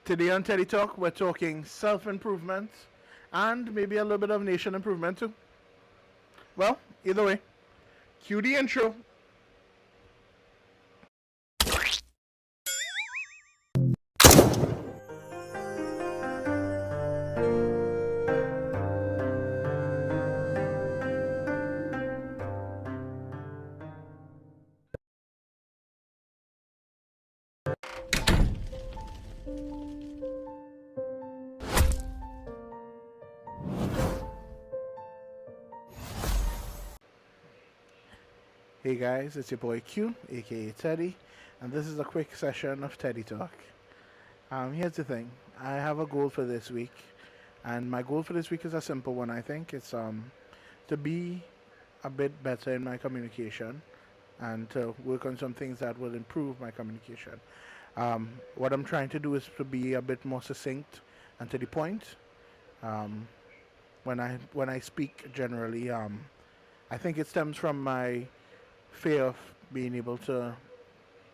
Today on Teddy Talk, we're talking self improvement and maybe a little bit of nation improvement too. Well, either way, cue the intro. Hey guys, it's your boy Q, aka Teddy, and this is a quick session of Teddy Talk. Here's the thing I have a goal for this week, and my goal for this week is a simple one, I think. It's to be a bit better in my communication and to work on some things that will improve my communication. What I'm trying to do is to be a bit more succinct and to the point. Um, when I speak generally, I think it stems from my fear of being able to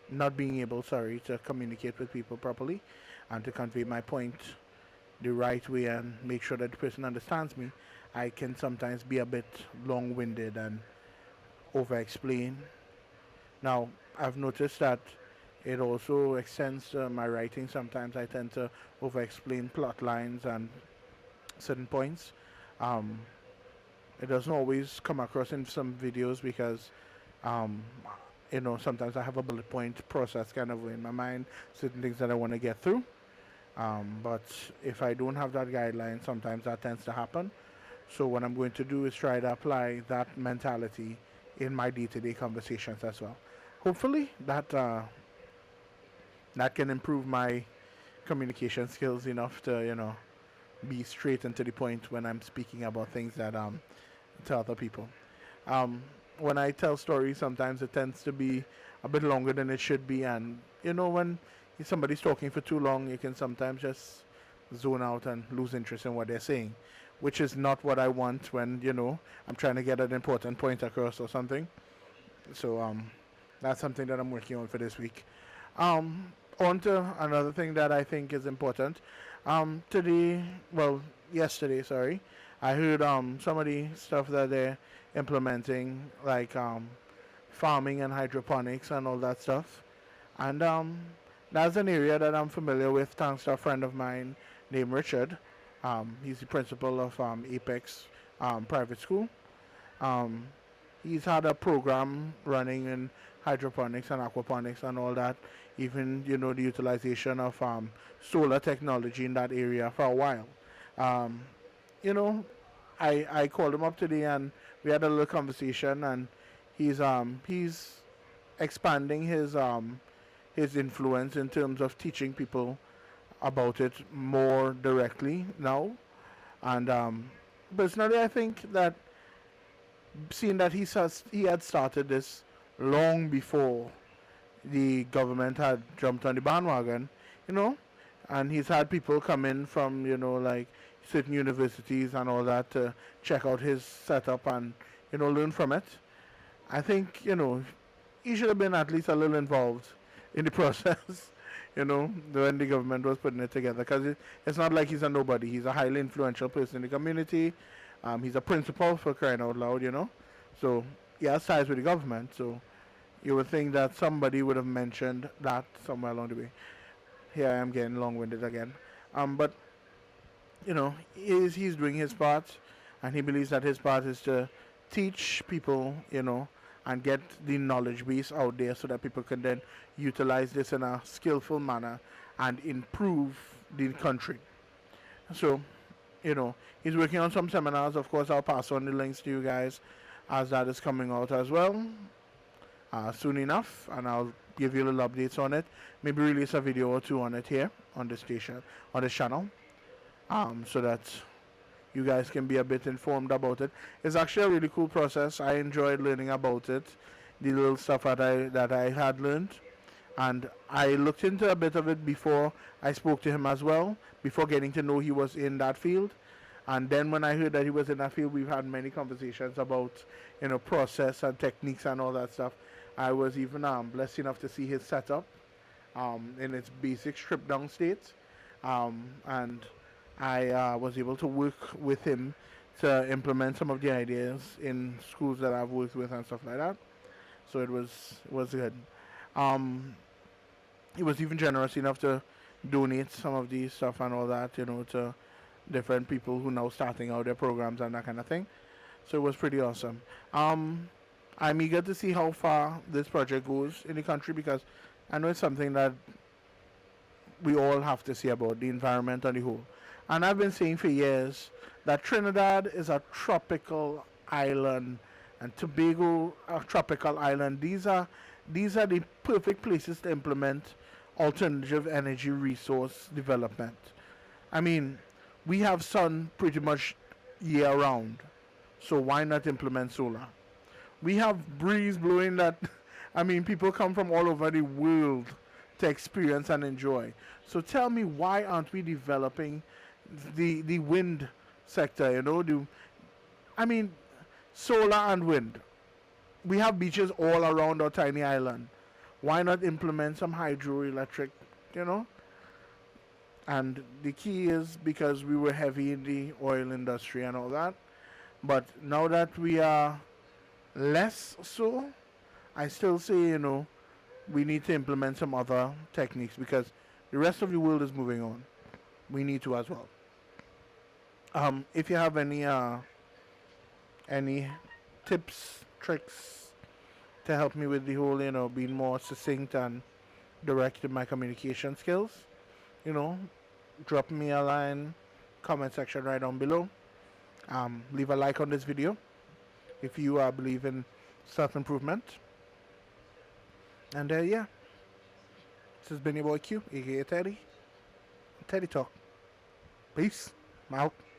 not being able, sorry, to communicate with people properly and to convey my point the right way and make sure that the person understands me. I can sometimes be a bit long-winded and over-explain. Now, I've noticed that it also extends to my writing. Sometimes I tend to over-explain plot lines and certain points. Um, it doesn't always come across in some videos because um, sometimes I have a bullet point process kind of in my mind, certain things that I want to get through. But if I don't have that guideline, sometimes that tends to happen. So what I'm going to do is try to apply that mentality in my day-to-day conversations as well. Hopefully that can improve my communication skills enough to be straight and to the point when I'm speaking about things that to other people. Um, when I tell stories, sometimes it tends to be a bit longer than it should be, and when somebody's talking for too long, you can sometimes just zone out and lose interest in what they're saying, which is not what I want when I'm trying to get an important point across or something. So that's something that I'm working on for this week. On to another thing that I think is important. Today, well, yesterday, sorry, I heard some of the stuff that they're implementing, like farming and hydroponics and all that stuff. And that's an area that I'm familiar with thanks to a friend of mine named Richard. He's the principal of Apex Private School. Um, he's had a program running in hydroponics and aquaponics and all that. Even the utilization of solar technology in that area for a while. Um, you know, I called him up today and we had a little conversation and he's expanding his influence in terms of teaching people about it more directly now. And personally, I think that seeing that he had started this long before the government had jumped on the bandwagon, you know, and he's had people come in from like certain universities and all that to check out his setup and learn from it. I think he should have been at least a little involved in the process. When the government was putting it together, because it's not like he's a nobody. He's a highly influential person in the community. He's a principal for crying out loud. So he has ties with the government. So you would think that somebody would have mentioned that somewhere along the way. Here I am getting long-winded again. But he's doing his part, and he believes that his part is to teach people, and get the knowledge base out there so that people can then utilize this in a skillful manner and improve the country. So, he's working on some seminars. Of course, I'll pass on the links to you guys as that is coming out as well soon enough, and I'll give you little updates on it. Maybe release a video or two on it here on the station, on this channel, so that you guys can be a bit informed about it. It's actually a really cool process. I enjoyed learning about it, the little stuff that I had learned, and I looked into a bit of it before I spoke to him as well, before getting to know he was in that field. And then when I heard that he was in that field, we've had many conversations about process and techniques and all that stuff. I was even blessed enough to see his setup in its basic stripped down state. And I was able to work with him to implement some of the ideas in schools that I've worked with and stuff like that. So it was good. Um, he was even generous enough to donate some of these stuff and all that, to different people who now starting out their programs and that kind of thing. So it was pretty awesome. Um, I'm eager to see how far this project goes in the country because I know it's something that we all have to see about the environment on the whole. And I've been saying for years that Trinidad is a tropical island and Tobago a tropical island. These are the perfect places to implement alternative energy resource development. I mean, we have sun pretty much year round. So why not implement solar? We have breeze blowing that I mean people come from all over the world to experience and enjoy. So tell me why aren't we developing the wind sector, I mean solar and wind. We have beaches all around our tiny island. Why not implement some hydroelectric, you know? And the key is because we were heavy in the oil industry and all that. But now that we are less so, I still say, we need to implement some other techniques because the rest of the world is moving on. We need to as well. If you have any tips, tricks to help me with the whole, being more succinct and direct in my communication skills, you know, drop me a line, comment section right down below. Leave a like on this video if you believe in self improvement. And yeah, this has been your boy Q, aka Teddy. Teddy Talk. Peace. I'm out.